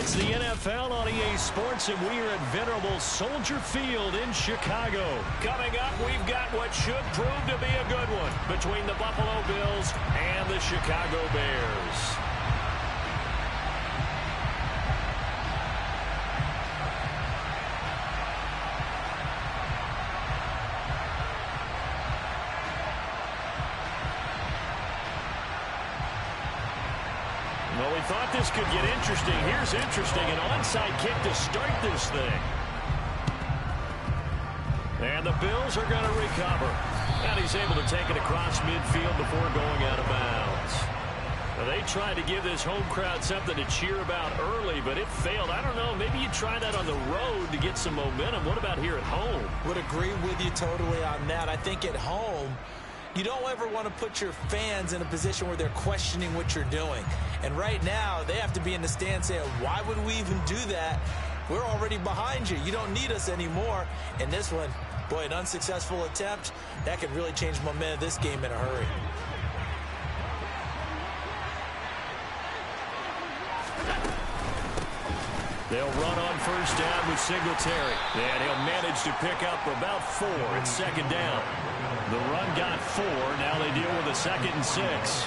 It's the NFL on EA Sports, and we are at venerable Soldier Field in Chicago. Coming up, we've got what should prove to be a good one between the Buffalo Bills and the Chicago Bears. Well, we thought this could get interesting. Here's interesting. An onside kick to start this thing. And the Bills are going to recover. And he's able to take it across midfield before going out of bounds. Well, they tried to give this home crowd something to cheer about early, but it failed. I don't know. Maybe you try that on the road to get some momentum. What about here at home? Would agree with you totally on that. I think at home, you don't ever want to put your fans in a position where they're questioning what you're doing. And right now, they have to be in the stand saying, why would we even do that? We're already behind you. You don't need us anymore. And this one, boy, an unsuccessful attempt, that could really change momentum of this game in a hurry. They'll run on first down with Singletary. And he'll manage to pick up about 4 at second down. The run got 4. Now they deal with a 2nd and 6.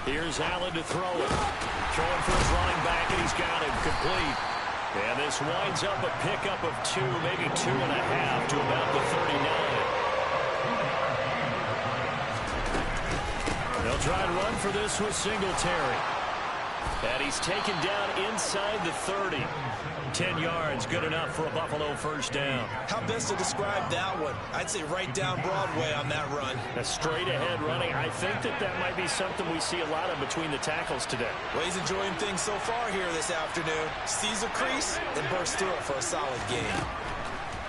Here's Allen to throw it. Throwing for his running back, and he's got him complete. And this winds up a pickup of 2, maybe 2.5 to about the 39. They'll try and run for this with Singletary. And he's taken down inside the 30. 10 yards, good enough for a Buffalo first down. How best to describe that one? I'd say right down Broadway on that run. A straight ahead running. I think that might be something we see a lot of between the tackles today. Well, he's enjoying things so far here this afternoon. Sees a crease and bursts through it for a solid game.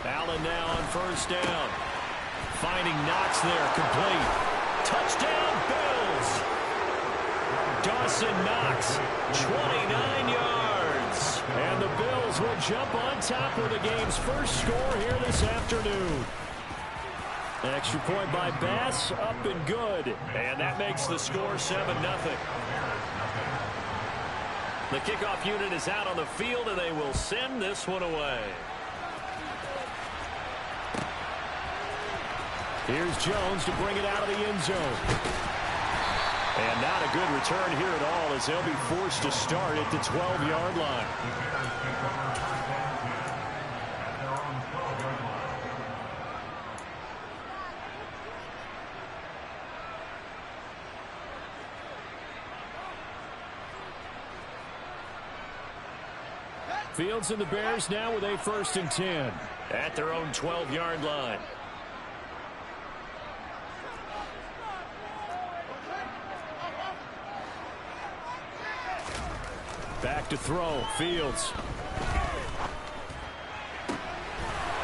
Allen now on first down. Finding Knox there, complete. Touchdown, Bills! Dawson Knox, 29 yards. And the Bills will jump on top with the game's first score here this afternoon. Extra point by Bass, up and good. And that makes the score 7-0. The kickoff unit is out on the field, and they will send this one away. Here's Jones to bring it out of the end zone. And not a good return here at all, as they'll be forced to start at the 12-yard line. Fields and the Bears now with a 1st and 10 at their own 12-yard line. Back to throw, Fields.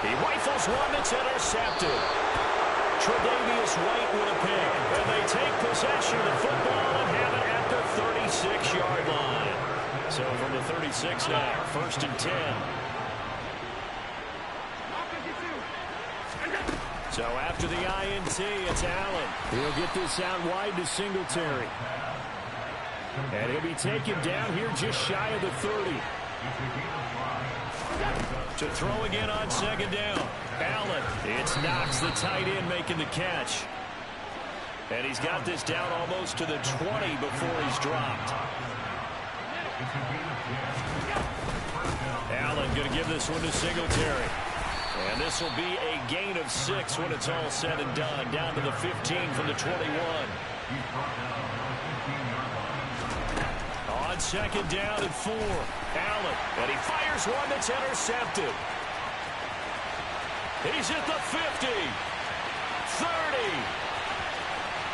He rifles one that's intercepted. Tre'Davious White with a pick. And they take possession of the football and have it at the 36-yard line. So from the 36 now, 1st and 10. So after the INT, it's Allen. He'll get this out wide to Singletary. And he'll be taken down here just shy of the 30. To throw again on 2nd down. Allen. It's Knox, the tight end, making the catch. And he's got this down almost to the 20 before he's dropped. Allen going to give this one to Singletary. And this will be a gain of 6 when it's all said and done. Down to the 15 from the 21. On 2nd down and 4. Allen. And he fires one that's intercepted. He's at the 50. 30.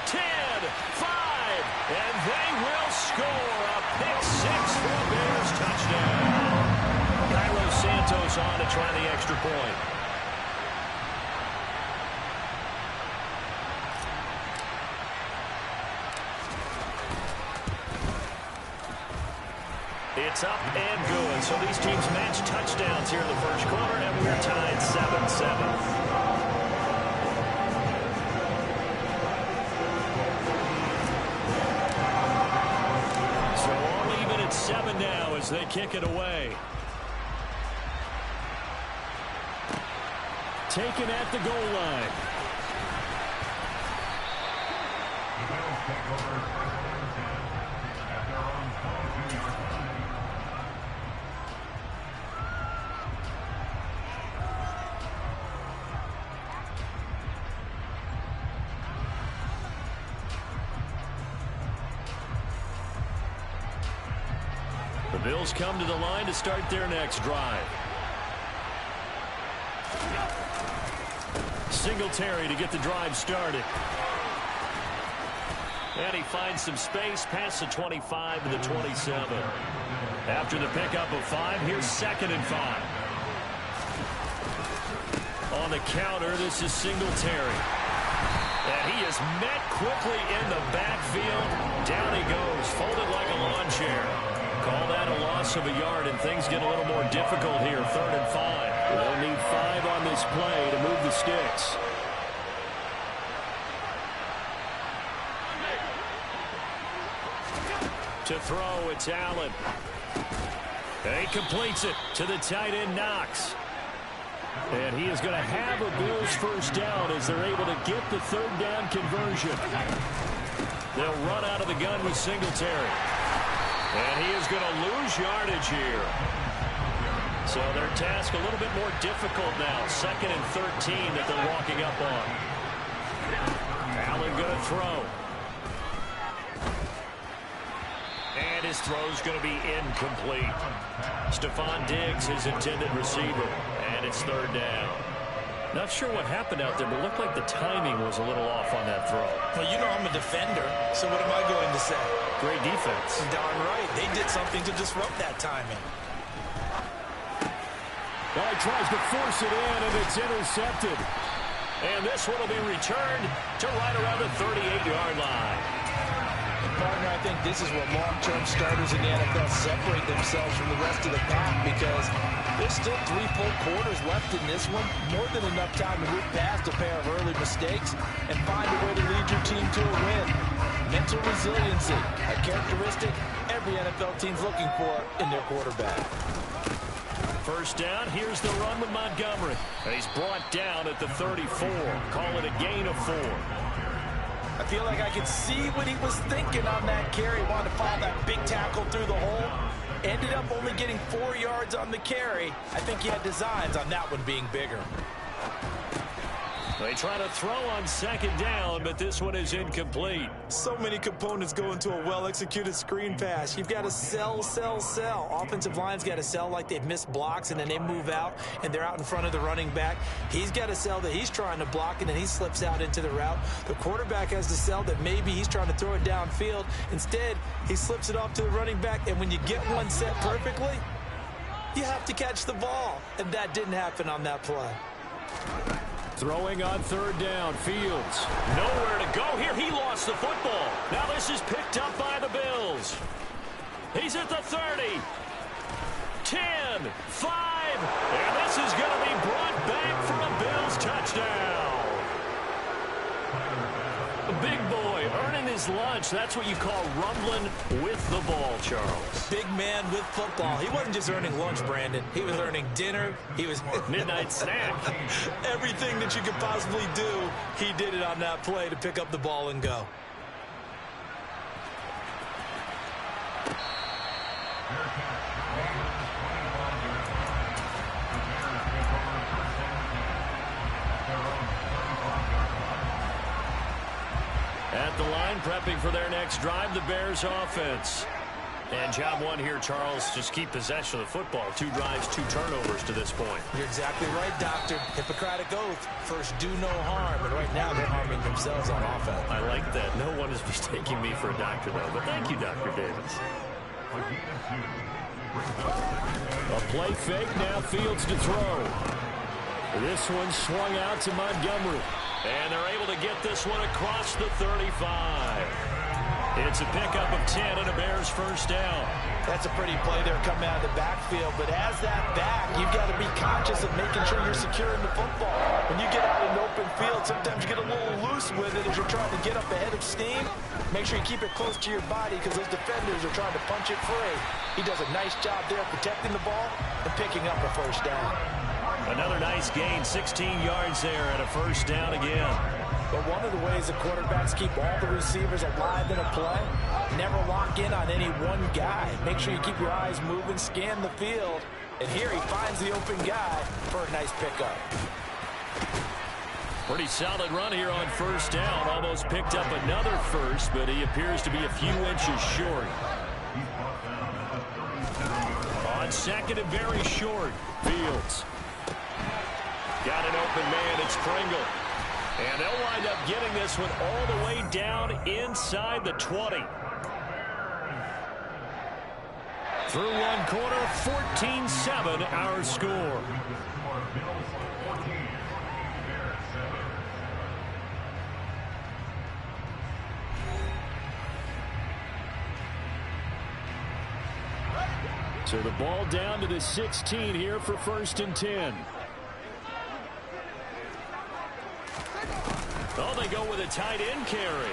10. 5. And they will score a pick 6 for a Bears touchdown. Cairo Santos on to try the extra point. It's up and good. So these teams match touchdowns here in the first quarter, and we're tied 7-7. Seven now as they kick it away. Taken at the goal line. The Bills come to the line to start their next drive. Singletary to get the drive started. And he finds some space past the 25 to the 27. After the pickup of 5, here's 2nd and 5. On the counter, this is Singletary. And he is met quickly in the backfield. Down he goes, folded like a lawn chair. Call that a loss of a yard, and things get a little more difficult here. 3rd and 5. They'll need 5 on this play to move the sticks. To throw, it's Allen. And he completes it to the tight end, Knox. And he is going to have a Bills first down as they're able to get the 3rd down conversion. They'll run out of the gun with Singletary. And he is going to lose yardage here. So their task a little bit more difficult now. 2nd and 13 that they're walking up on. Allen going to throw. And his throw's going to be incomplete. Stephon Diggs, his intended receiver. And it's 3rd down. Not sure what happened out there, but it looked like the timing was a little off on that throw. Well, you know I'm a defender, so what am I going to say? Great defense. Darn right. They did something to disrupt that timing. Well, he tries to force it in, and it's intercepted. And this one will be returned to right around the 38-yard line. Partner, I think this is where long-term starters in the NFL separate themselves from the rest of the pack, because there's still 3 full quarters left in this one. More than enough time to move past a pair of early mistakes and find a way to lead your team to a win. Mental resiliency, a characteristic every NFL team's looking for in their quarterback. First down, here's the run with Montgomery. And he's brought down at the 34. Call it a gain of 4. I feel like I could see what he was thinking on that carry. Wanted to file that big tackle through the hole. Ended up only getting 4 yards on the carry. I think he had designs on that one being bigger. They try to throw on 2nd down, but this one is incomplete. So many components go into a well-executed screen pass. You've got to sell, sell, sell. Offensive line's got to sell like they've missed blocks, and then they move out, and they're out in front of the running back. He's got to sell that he's trying to block, and then he slips out into the route. The quarterback has to sell that maybe he's trying to throw it downfield. Instead, he slips it off to the running back, and when you get one set perfectly, you have to catch the ball. And that didn't happen on that play. Throwing on 3rd down, Fields. Nowhere to go here. He lost the football. Now this is picked up by the Bills. He's at the 30. 10, 5, and this is going to be brought back for a Bills touchdown. The big boy earning his lunch. That's what you call rumbling with the ball, Charles. Big man with football. He wasn't just earning lunch, Brandon. He was earning dinner. He was midnight snack. Everything that you could possibly do, he did it on that play to pick up the ball and go. At the line, prepping for their next drive, the Bears offense. And job 1 here, Charles, just keep possession of the football. 2 drives, 2 turnovers to this point. You're exactly right, Doctor. Hippocratic oath. First, do no harm. And right now, they're harming themselves on offense. I like that. No one is mistaking me for a doctor, though. But thank you, Dr. Davis. A play fake, now Fields to throw. This one swung out to Montgomery. And they're able to get this one across the 35. It's a pickup of 10 and a Bears first down. That's a pretty play there coming out of the backfield. But as that back, you've got to be conscious of making sure you're securing the football. When you get out in an open field, sometimes you get a little loose with it as you're trying to get up ahead of steam. Make sure you keep it close to your body because those defenders are trying to punch it free. He does a nice job there protecting the ball and picking up a first down. Another nice gain, 16 yards there and a first down again. But one of the ways the quarterbacks keep all the receivers alive in a play, never lock in on any one guy. Make sure you keep your eyes moving, scan the field. And here he finds the open guy for a nice pickup. Pretty solid run here on first down. Almost picked up another first, but he appears to be a few inches short. On second and very short, Fields. Got an open man, it's Pringle. And they'll wind up getting this one all the way down inside the 20. Through one quarter, 14-7 our score. So the ball down to the 16 here for first and 10. Oh, they go with a tight end carry.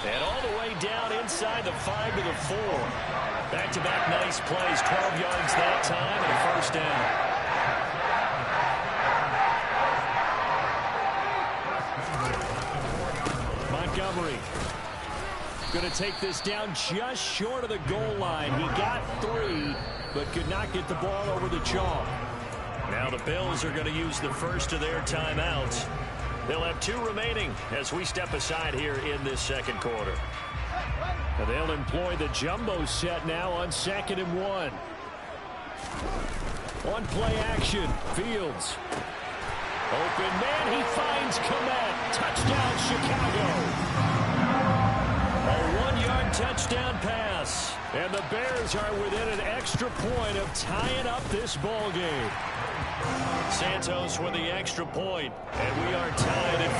And all the way down inside the 5 to the 4. Back-to-back nice plays, 12 yards that time and a first down. Montgomery going to take this down just short of the goal line. He got 3, but could not get the ball over the chalk. Now the Bills are going to use the first of their timeouts. They'll have 2 remaining as we step aside here in this second quarter. And they'll employ the jumbo set now on second and 1. On play action, Fields. Open man, he finds Komet. Touchdown, Chicago. A 1-yard touchdown pass. And the Bears are within an extra point of tying up this ball game. Santos with the extra point, and we are tied at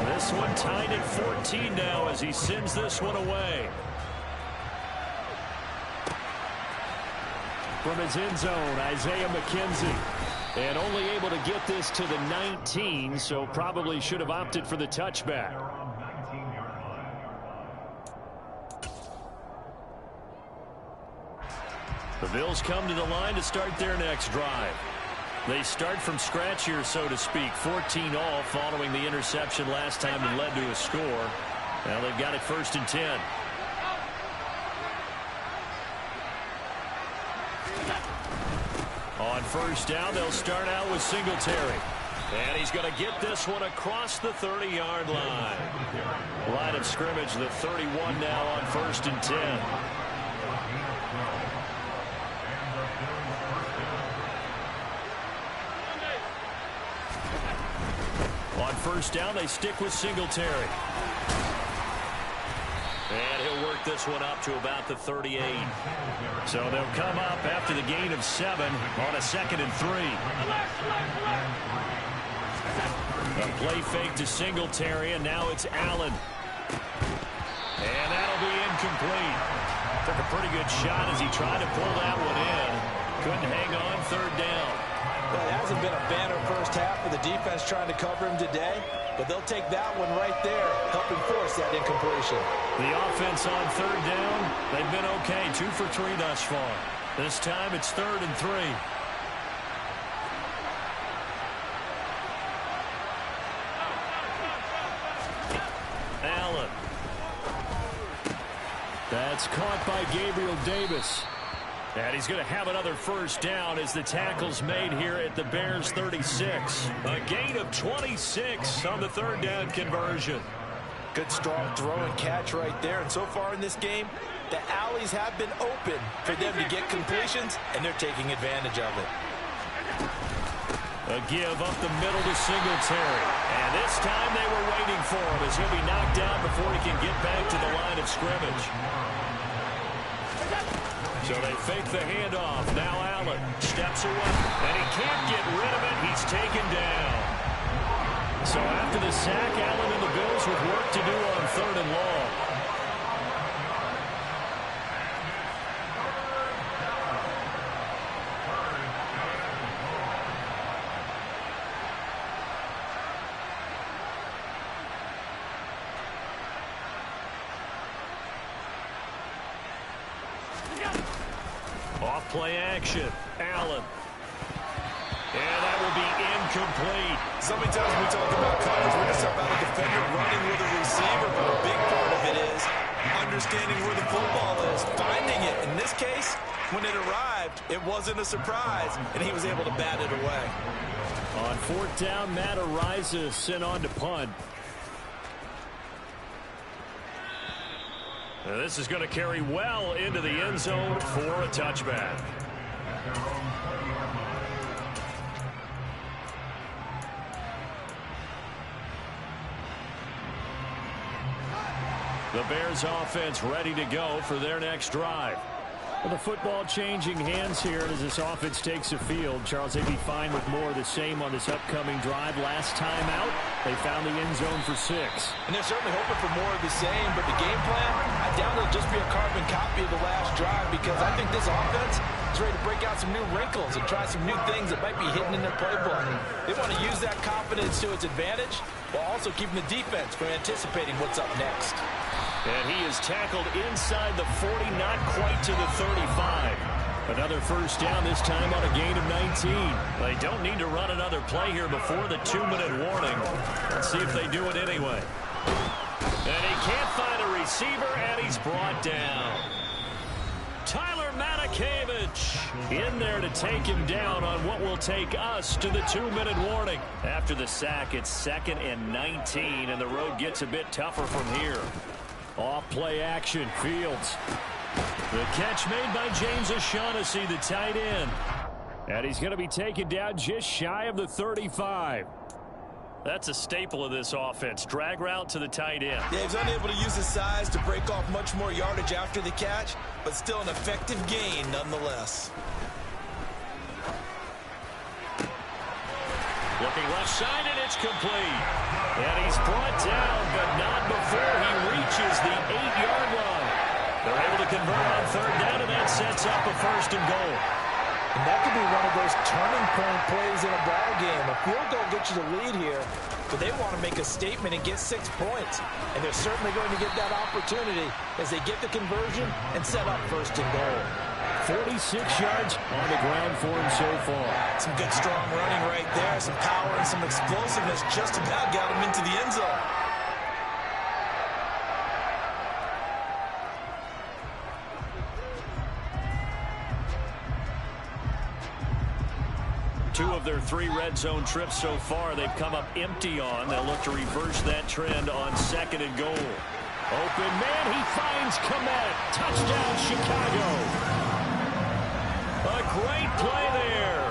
14. This one tied at 14 now as he sends this one away. From his end zone, Isaiah McKenzie. And only able to get this to the 19, so probably should have opted for the touchback. The Bills come to the line to start their next drive. They start from scratch here, so to speak. 14 all following the interception last time that led to a score. Now they've got it first and 10. On first down, they'll start out with Singletary. And he's going to get this one across the 30-yard line. Line of scrimmage, the 31 now on first and 10. On first down, they stick with Singletary. And he'll work this one up to about the 38. So they'll come up after the gain of 7 on a second and 3. A play fake to Singletary, and now it's Allen. And that'll be incomplete. Took a pretty good shot as he tried to pull that one in. Couldn't hang on, third down. Well, it hasn't been a banner first half for the defense trying to cover him today, but they'll take that one right there, helping force that incompletion. The offense on third down, they've been okay, 2 for 3 thus far. This time it's third and 3. Allen. That's caught by Gabriel Davis. And he's going to have another first down as the tackle's made here at the Bears 36. A gain of 26 on the third down conversion. Good strong throw and catch right there. And so far in this game, the alleys have been open for them to get completions, and they're taking advantage of it. A give up the middle to Singletary. And this time they were waiting for him as he'll be knocked down before he can get back to the line of scrimmage. So they fake the handoff. Now Allen steps away. And he can't get rid of it. He's taken down. So after the sack, Allen and the Bills with work to do on 3rd and long. Off play action. Allen. And that will be incomplete. So many times we talk about coverage, we're just about a defender running with a receiver, but a big part of it is understanding where the football is, finding it. In this case, when it arrived, it wasn't a surprise, and he was able to bat it away. On 4th down, Matt Araiza sent on to punt. Now this is going to carry well into the end zone for a touchback. The Bears offense ready to go for their next drive. Well, the football changing hands here as this offense takes the field. Charles, they'd be fine with more of the same on this upcoming drive. Last time out, they found the end zone for 6. And they're certainly hoping for more of the same, but the game plan, I doubt it'll just be a carbon copy of the last drive, because I think this offense is ready to break out some new wrinkles and try some new things that might be hidden in their playbook. They want to use that confidence to its advantage while also keeping the defense from anticipating what's up next. And he is tackled inside the 40, not quite to the 35. Another first down, this time on a gain of 19. They don't need to run another play here before the 2-minute warning. Let's see if they do it anyway. And he can't find a receiver, and he's brought down. Tyler Matakevich in there to take him down on what will take us to the 2-minute warning. After the sack, it's 2nd and 19, and the road gets a bit tougher from here. Off play action, Fields. The catch made by James O'Shaughnessy, the tight end. And he's going to be taken down just shy of the 35. That's a staple of this offense. Drag route to the tight end. Yeah, he's unable to use his size to break off much more yardage after the catch, but still an effective gain nonetheless. Looking left side, and it's complete. And he's brought down, but not before he reaches the 8-yard line. They're able to convert on 3rd down, and that sets up a 1st and goal. And that could be one of those turning point plays in a ball game. A field goal gets you the lead here, but they want to make a statement and get 6 points. And they're certainly going to get that opportunity as they get the conversion and set up 1st and goal. 46 yards on the ground for him so far. Some good strong running right there. Some power and some explosiveness just about got him into the end zone. Two of their 3 red zone trips so far, they've come up empty on. They'll look to reverse that trend on 2nd and goal. Open man, he finds Komet. Touchdown, Chicago. A great play there.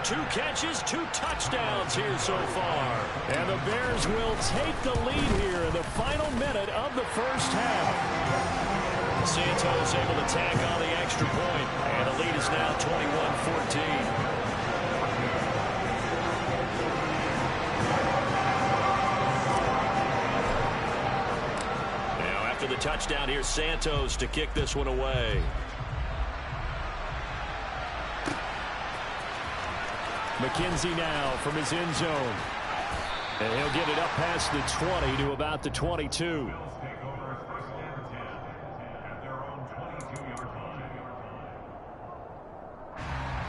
2 catches, 2 touchdowns here so far. And the Bears will take the lead here in the final minute of the first half. Santos able to tack on the extra point, and the lead is now 21-14. After the touchdown, here's Santos to kick this one away. McKenzie now from his end zone. And he'll get it up past the 20 to about the 22.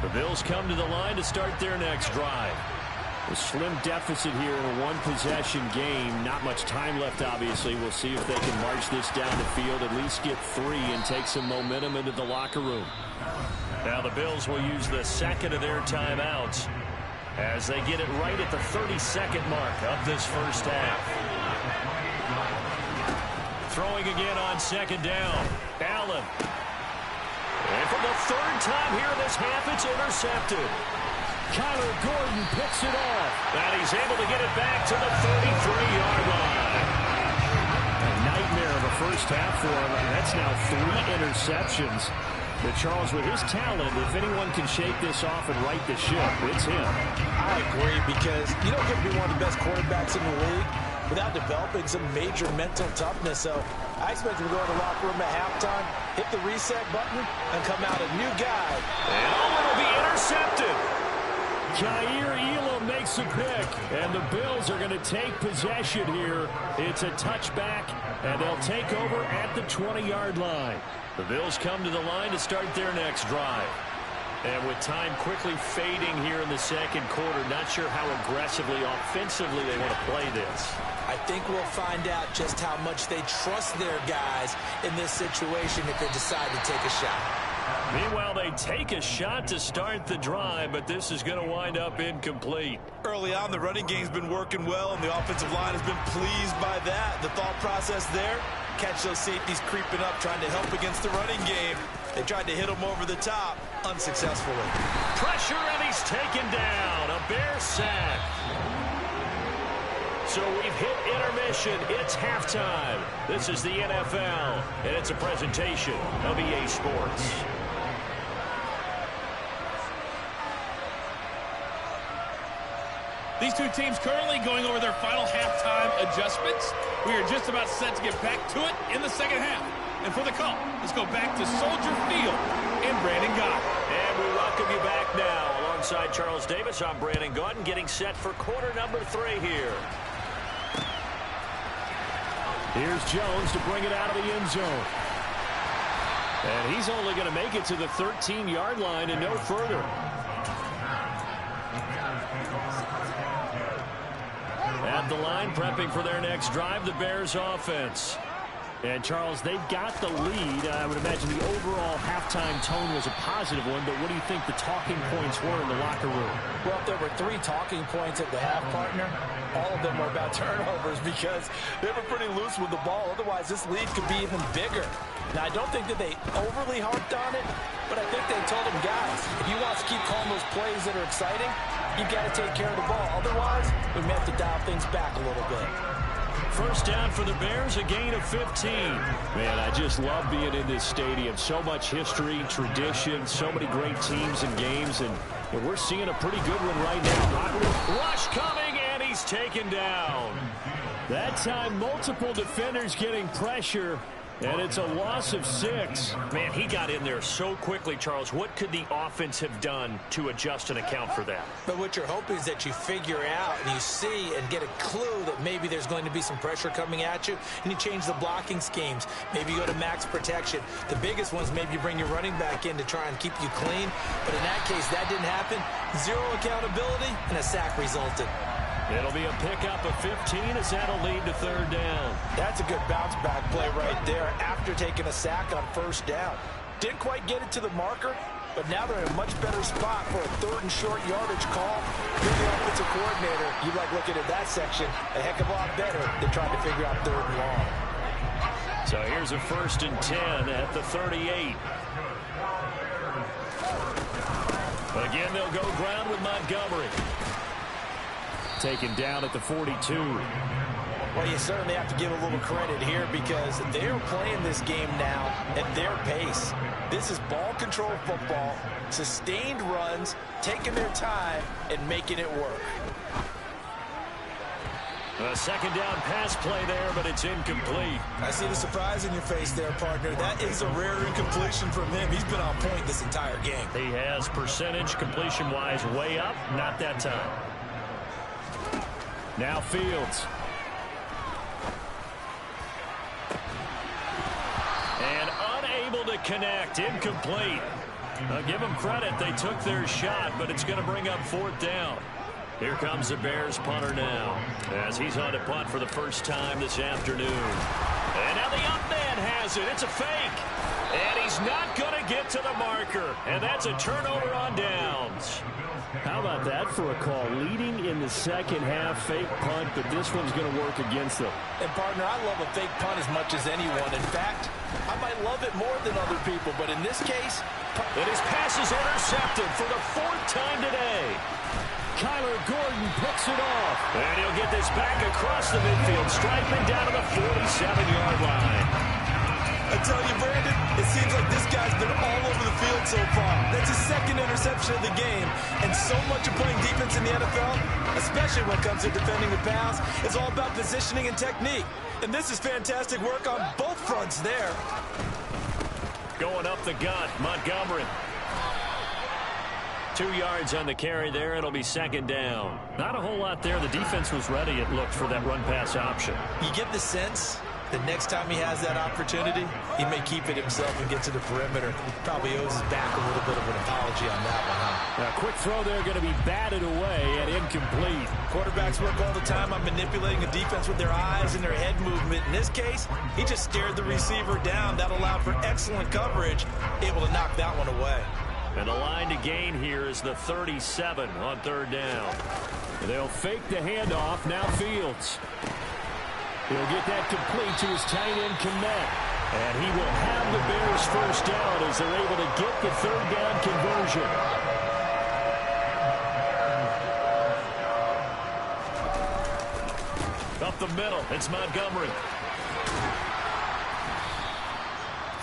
The Bills come to the line to start their next drive. A slim deficit here in a one-possession game. Not much time left, obviously. We'll see if they can march this down the field, at least get 3, and take some momentum into the locker room. Now the Bills will use the 2nd of their timeouts as they get it right at the 32nd mark of this first half. Throwing again on 2nd down. Allen. And for the 3rd time here in this half, it's intercepted. Kyler Gordon picks it off. And he's able to get it back to the 33-yard line. A nightmare of a first half for him. That's now 3 interceptions. Charles, with his talent, if anyone can shake this off and right the ship, it's him. I agree, because you don't get to be one of the best quarterbacks in the league without developing some major mental toughness. So I expect him to go in the locker room at halftime, hit the reset button, and come out a new guy. And it'll be intercepted. Jair Elam makes a pick, and the Bills are going to take possession here. It's a touchback, and they'll take over at the 20-yard line. The Bills come to the line to start their next drive. And with time quickly fading here in the second quarter, not sure how aggressively, offensively they want to play this. I think we'll find out just how much they trust their guys in this situation if they decide to take a shot. Meanwhile, they take a shot to start the drive, but this is going to wind up incomplete. Early on, the running game's been working well, and the offensive line has been pleased by that. The thought process there, catch those safeties creeping up, trying to help against the running game. They tried to hit him over the top, unsuccessfully. Pressure, and he's taken down. A Bear sack. So we've hit intermission. It's halftime. This is the NFL, and it's a presentation of EA Sports. These two teams currently going over their final halftime adjustments. We are just about set to get back to it in the second half. And for the call, let's go back to Soldier Field in Brandon Gaudin. And we welcome you back now. Alongside Charles Davis, I'm Brandon Gaudin, getting set for quarter number 3 here. Here's Jones to bring it out of the end zone. And he's only going to make it to the 13-yard line and no further. At the line, prepping for their next drive, the Bears offense. And, Charles, they've got the lead. I would imagine the overall halftime tone was a positive one, but what do you think the talking points were in the locker room? Well, if there were 3 talking points at the half, partner, all of them were about turnovers because they were pretty loose with the ball. Otherwise, this lead could be even bigger. Now, I don't think that they overly harped on it, but I think they told them, guys, if you want to keep calling those plays that are exciting, you've got to take care of the ball. Otherwise, we may have to dial things back a little bit. First down for the Bears, a gain of 15. Man, I just love being in this stadium. So much history, tradition, so many great teams and games, and we're seeing a pretty good one right now. Rush coming, and he's taken down. That time, multiple defenders getting pressure, and it's a loss of 6. Man, he got in there so quickly, Charles. What could the offense have done to adjust and account for that? But what you're hoping is that you figure out and you see and get a clue that maybe there's going to be some pressure coming at you, and you change the blocking schemes. Maybe you go to max protection. The biggest ones, maybe you bring your running back in to try and keep you clean. But in that case, that didn't happen. 0 accountability, and a sack resulted. It'll be a pickup of 15 as that'll lead to third down. That's a good bounce back play right there after taking a sack on first down. Didn't quite get it to the marker, but now they're in a much better spot for a 3rd and short yardage call. You're the offensive coordinator. You like looking at that section a heck of a lot better than trying to figure out 3rd and long. So here's a 1st and 10 at the 38. Again, they'll go ground with Montgomery. Taken down at the 42. Well, you certainly have to give a little credit here because they're playing this game now at their pace. This is ball control football, sustained runs, taking their time, and making it work. A 2nd down pass play there, but it's incomplete. I see the surprise in your face there, partner. That is a rare incompletion from him. He's been on point this entire game. He has percentage completion-wise way up, not that time. Now Fields. And unable to connect. Incomplete. I'll give them credit. They took their shot, but it's going to bring up 4th down. Here comes the Bears punter now as he's on to punt for the first time this afternoon. And now the up man has it. It's a fake. And he's not going to get to the marker. And that's a turnover on downs. How about that for a call? Leading in the second half, fake punt, but this one's going to work against them. And, partner, I love a fake punt as much as anyone. In fact, I might love it more than other people, but in this case... And his pass is intercepted for the 4th time today. Kyler Gordon picks it off. And he'll get this back across the midfield stripe and down to the 47-yard line. I tell you, Brandon, it seems like this guy's been all over the field so far. That's his second interception of the game. And so much of playing defense in the NFL, especially when it comes to defending the pass, is all about positioning and technique. And this is fantastic work on both fronts there. Going up the gut, Montgomery. 2 yards on the carry there. It'll be second down. Not a whole lot there. The defense was ready, it looked, for that run-pass option. You get the sense that next time he has that opportunity, he may keep it himself and get to the perimeter. Probably owes his back a little bit of an apology on that one, huh? Now, quick throw there, going to be batted away and incomplete. Quarterbacks work all the time on manipulating the defense with their eyes and their head movement. In this case, he just stared the receiver down. That allowed for excellent coverage, able to knock that one away. And the line to gain here is the 37 on third down. They'll fake the handoff. Now Fields. He'll get that complete to his tight end, Kmet. And he will have the Bears first down as they're able to get the third down conversion. Up the middle, it's Montgomery.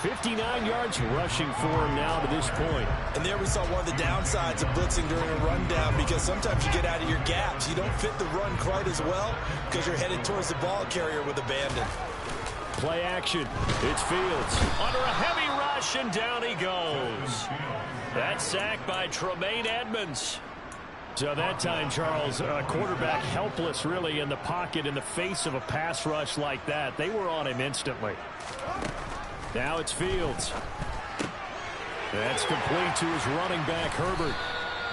59 yards rushing for him now to this point. And there we saw one of the downsides of blitzing during a rundown, because sometimes you get out of your gaps. You don't fit the run quite as well because you're headed towards the ball carrier with abandon. Play action. It's Fields. Under a heavy rush, and down he goes. That's sacked by Tremaine Edmonds. So that time, Charles, quarterback helpless really in the pocket in the face of a pass rush like that. They were on him instantly. Now it's Fields. That's complete to his running back, Herbert.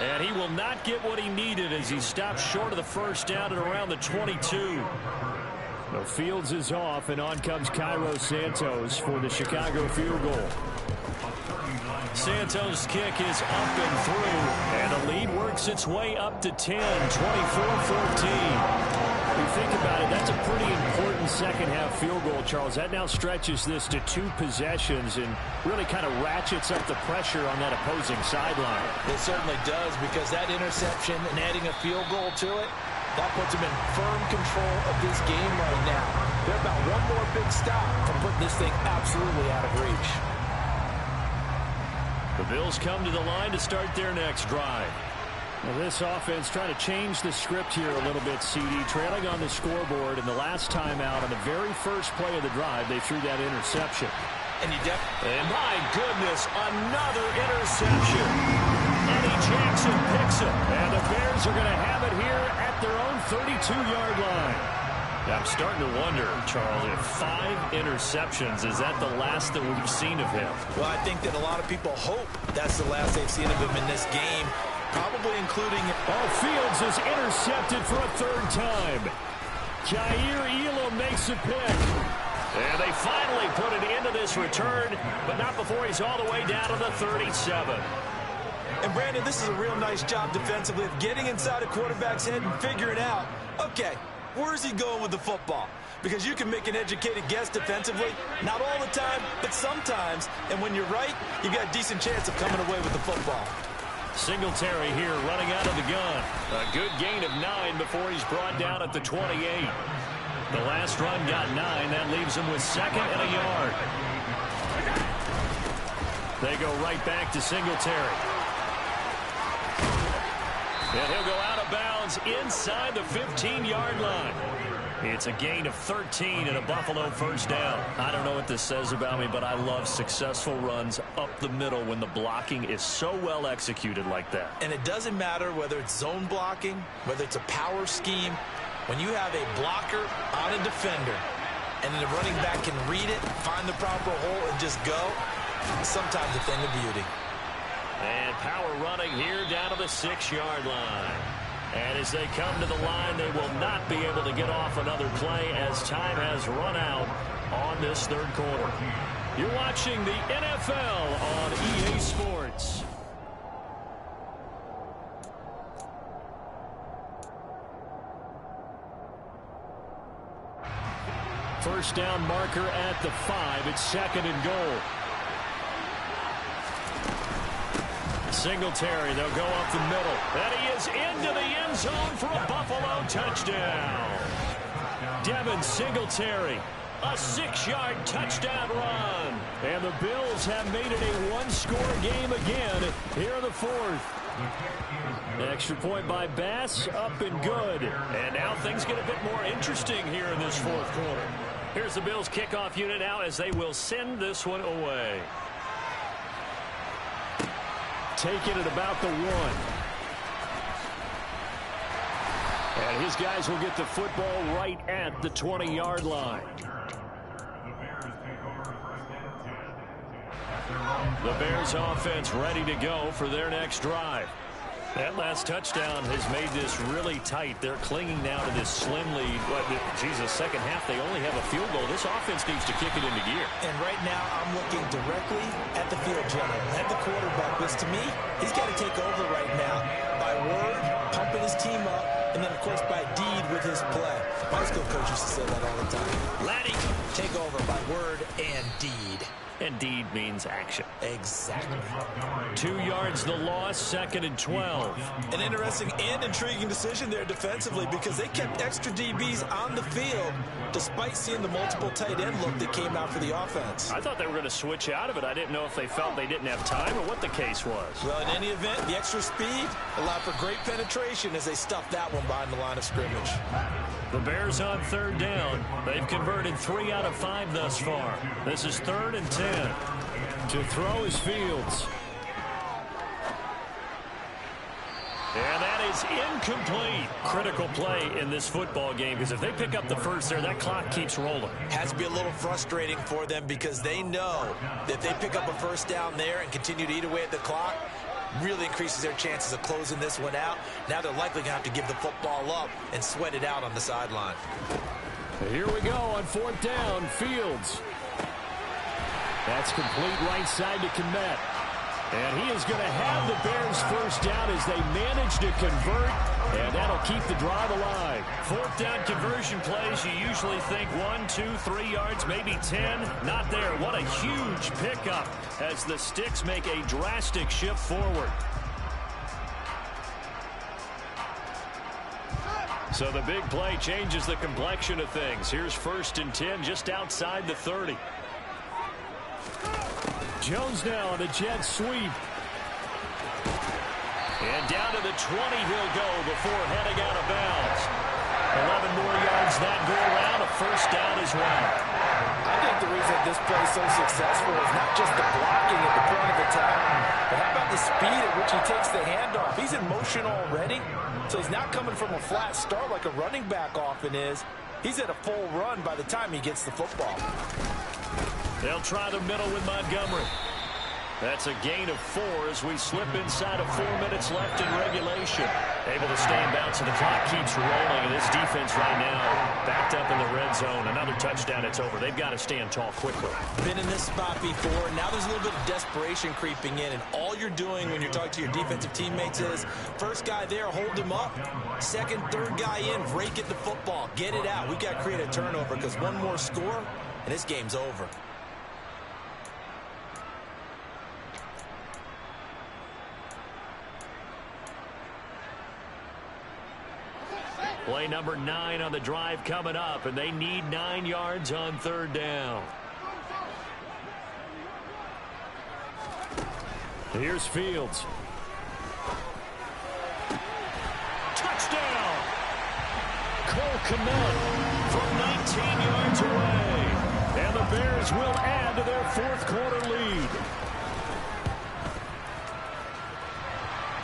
And he will not get what he needed as he stops short of the first down at around the 22. So Fields is off, and on comes Cairo Santos for the Chicago field goal. Santos' kick is up and through, and the lead works its way up to 10, 24-14. If you think about it, that's a pretty important second-half field goal, Charles. That now stretches this to 2 possessions and really kind of ratchets up the pressure on that opposing sideline. It certainly does, because that interception and adding a field goal to it, that puts him in firm control of this game right now. They're about one more big stop from putting this thing absolutely out of reach. The Bills come to the line to start their next drive. Now this offense trying to change the script here a little bit, CD. Trailing on the scoreboard, and the last time out on the very first play of the drive, they threw that interception. And my goodness, another interception. Eddie Jackson picks it, and the Bears are going to have it here at their own 32-yard line. I'm starting to wonder, Charles, if 5 interceptions, is that the last that we've seen of him? Well, I think that a lot of people hope that's the last they've seen of him in this game, probably including... Fields is intercepted for a third time. Jair Elam makes a pick. And they finally put it into this return, but not before he's all the way down to the 37. And, Brandon, this is a real nice job defensively of getting inside a quarterback's head and figuring out, okay, where's he going with the football? Because you can make an educated guess defensively, not all the time, but sometimes. And when you're right, you've got a decent chance of coming away with the football. Singletary here running out of the gun. A good gain of 9 before he's brought down at the 28. The last run got 9. That leaves him with 2nd and a yard. They go right back to Singletary. And he'll go out of bounds inside the 15-yard line. It's a gain of 13 and a Buffalo first down. I don't know what this says about me, but I love successful runs up the middle when the blocking is so well executed like that. And it doesn't matter whether it's zone blocking, whether it's a power scheme. When you have a blocker on a defender and then the running back can read it, find the proper hole, and just go, sometimes a thing of beauty. And power running here down to the 6-yard line. And as they come to the line, they will not be able to get off another play as time has run out on this third quarter. You're watching the NFL on EA Sports. First down marker at the 5. It's 2nd and goal. Singletary, they'll go up the middle. And he is into the end zone for a Buffalo touchdown. Devin Singletary A 6-yard touchdown run. And the Bills have made it a one-score game again here in the fourth. Extra point by Bass, up and good. And now things get a bit more interesting here in this fourth quarter. Here's the Bills kickoff unit now as they will send this one away. Taking it about the 1. And his guys will get the football right at the 20-yard line. The Bears offense ready to go for their next drive. That last touchdown has made this really tight. They're clinging now to this slim lead. Jesus, second half, they only have a field goal. This offense needs to kick it into gear. And right now, I'm looking directly at the field general, at the quarterback. Because to me, he's got to take over right now by word, pumping his team up, and then, of course, by deed with his play. My school coach used to say that all the time. Laddie, take over by word and deed. And deed means action. Exactly. 2 yards the loss, 2nd and 12. An interesting and intriguing decision there defensively because they kept extra DBs on the field despite seeing the multiple tight end look that came out for the offense. I thought they were going to switch out of it. I didn't know if they felt they didn't have time or what the case was. Well, in any event, the extra speed allowed for great penetration as they stuffed that one behind the line of scrimmage. The Bears on 3rd down. They've converted 3 out of 5 thus far. This is 3rd and 10. To throw is Fields. And that is incomplete. Critical play in this football game because if they pick up the first there, that clock keeps rolling. Has to be a little frustrating for them because they know that if they pick up a first down there and continue to eat away at the clock, really increases their chances of closing this one out. Now they're likely going to have to give the football up and sweat it out on the sideline. Here we go on 4th down. Fields. That's complete right side to Kmet. And he is going to have the Bears first down as they manage to convert, and that'll keep the drive alive. 4th down conversion plays, you usually think 1, 2, 3 yards, maybe 10. Not there. What a huge pickup as the Sticks make a drastic shift forward. So the big play changes the complexion of things. Here's 1st and 10 just outside the 30. Jones now on a jet sweep. And down to the 20 he'll go before heading out of bounds. 11 more yards that go around, a first down as well. I think the reason this play is so successful is not just the blocking at the front of the tackle, but how about the speed at which he takes the handoff? He's in motion already, so he's not coming from a flat start like a running back often is. He's at a full run by the time he gets the football. They'll try the middle with Montgomery. That's a gain of 4 as we slip inside of 4 minutes left in regulation. Able to stay in bounds, and the clock keeps rolling. And this defense right now backed up in the red zone. Another touchdown, it's over. They've got to stand tall quickly. Been in this spot before. Now there's a little bit of desperation creeping in. And all you're doing when you're talking to your defensive teammates is, first guy there, hold him up. Second, third guy in, rake at the football. Get it out. We've got to create a turnover because one more score, and this game's over. Play number 9 on the drive coming up, and they need 9 yards on 3rd down. Here's Fields. Touchdown! Cole Kmet from 19 yards away. And the Bears will add to their 4th quarter lead.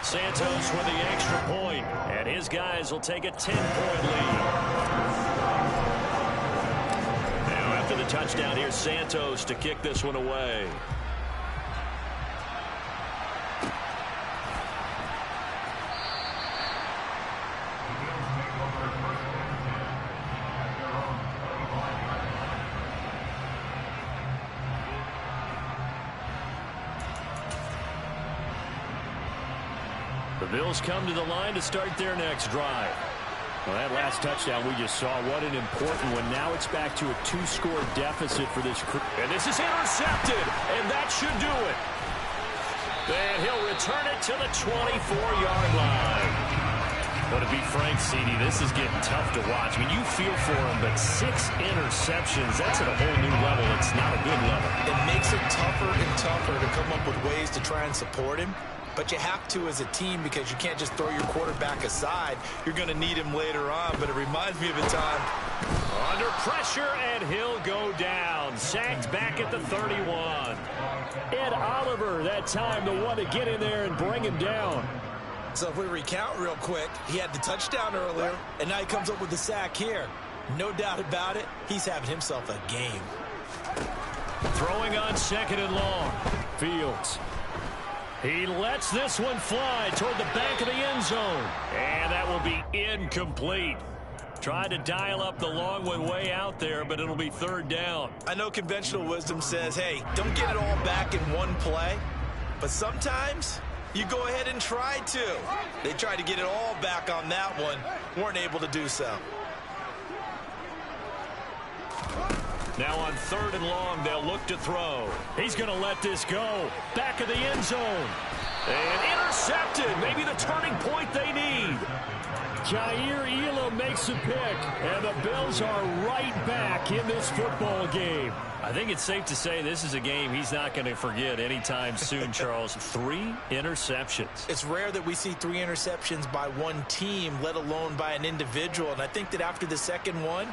Santos with the extra point, and his guys will take a 10-point lead. Now after the touchdown, here's Santos to kick this one away. The Bills come to the line to start their next drive. Well, that last touchdown we just saw, what an important one. Now it's back to a 2-score deficit for this crew. And this is intercepted, and that should do it. And he'll return it to the 24-yard line. Well, to be frank, CD, this is getting tough to watch. I mean, you feel for him, but 6 interceptions, that's at a whole new level. It's not a good level. It makes it tougher and tougher to come up with ways to try and support him. But you have to as a team because you can't just throw your quarterback aside. You're going to need him later on. But it reminds me of a time. Under pressure, and he'll go down. Sacked back at the 31. Ed Oliver, that time, the one to get in there and bring him down. So if we recount real quick, he had the touchdown earlier, and now he comes up with the sack here. No doubt about it, he's having himself a game. Throwing on 2nd and long. Fields. He lets this one fly toward the back of the end zone. And that will be incomplete. Tried to dial up the long one way out there, but it'll be 3rd down. I know conventional wisdom says, hey, don't get it all back in one play. But sometimes you go ahead and try to. They tried to get it all back on that one. Weren't able to do so. Now on 3rd and long, they'll look to throw. He's going to let this go. Back of the end zone. And intercepted. Maybe the turning point they need. Jair Elam makes a pick. And the Bills are right back in this football game. I think it's safe to say this is a game he's not going to forget anytime soon, Charles. 3 interceptions. It's rare that we see 3 interceptions by one team, let alone by an individual. And I think that after the second one,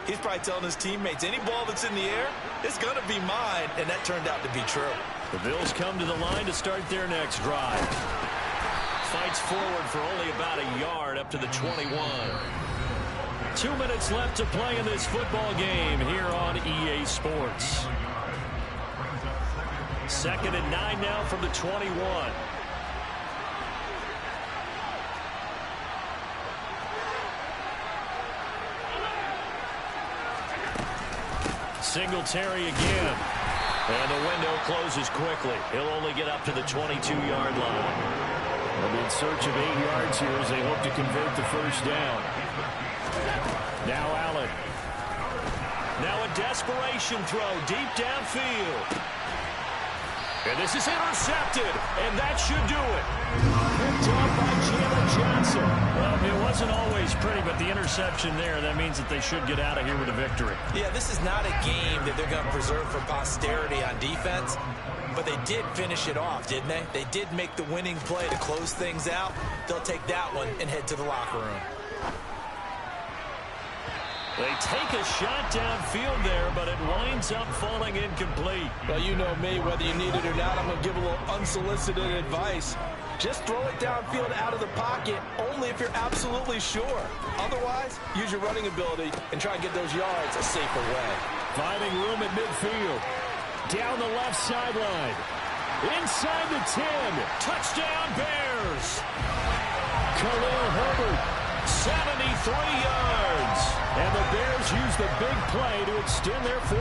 he's probably telling his teammates, any ball that's in the air, it's going to be mine. And that turned out to be true. The Bills come to the line to start their next drive. Fights forward for only about a yard up to the 21. 2 minutes left to play in this football game here on EA Sports. 2nd and 9 now from the 21. Singletary again. And the window closes quickly. He'll only get up to the 22-yard line. They'll be in search of 8 yards here as they hope to convert the 1st down. Now Allen. Now a desperation throw deep downfield. And this is intercepted, and that should do it. Picked off by Jalen Johnson. Well, it wasn't always pretty, but the interception there, that means that they should get out of here with a victory. Yeah, this is not a game that they're going to preserve for posterity on defense, but they did finish it off, didn't they? They did make the winning play to close things out. They'll take that one and head to the locker room. They take a shot downfield there, but it winds up falling incomplete. Well, you know me, whether you need it or not, I'm going to give a little unsolicited advice. Just throw it downfield out of the pocket, only if you're absolutely sure. Otherwise, use your running ability and try and get those yards a safer way. Finding room at midfield. Down the left sideline. Inside the 10. Touchdown, Bears. Khalil Herbert. 73 yards. And the Bears use the big play to extend their 4.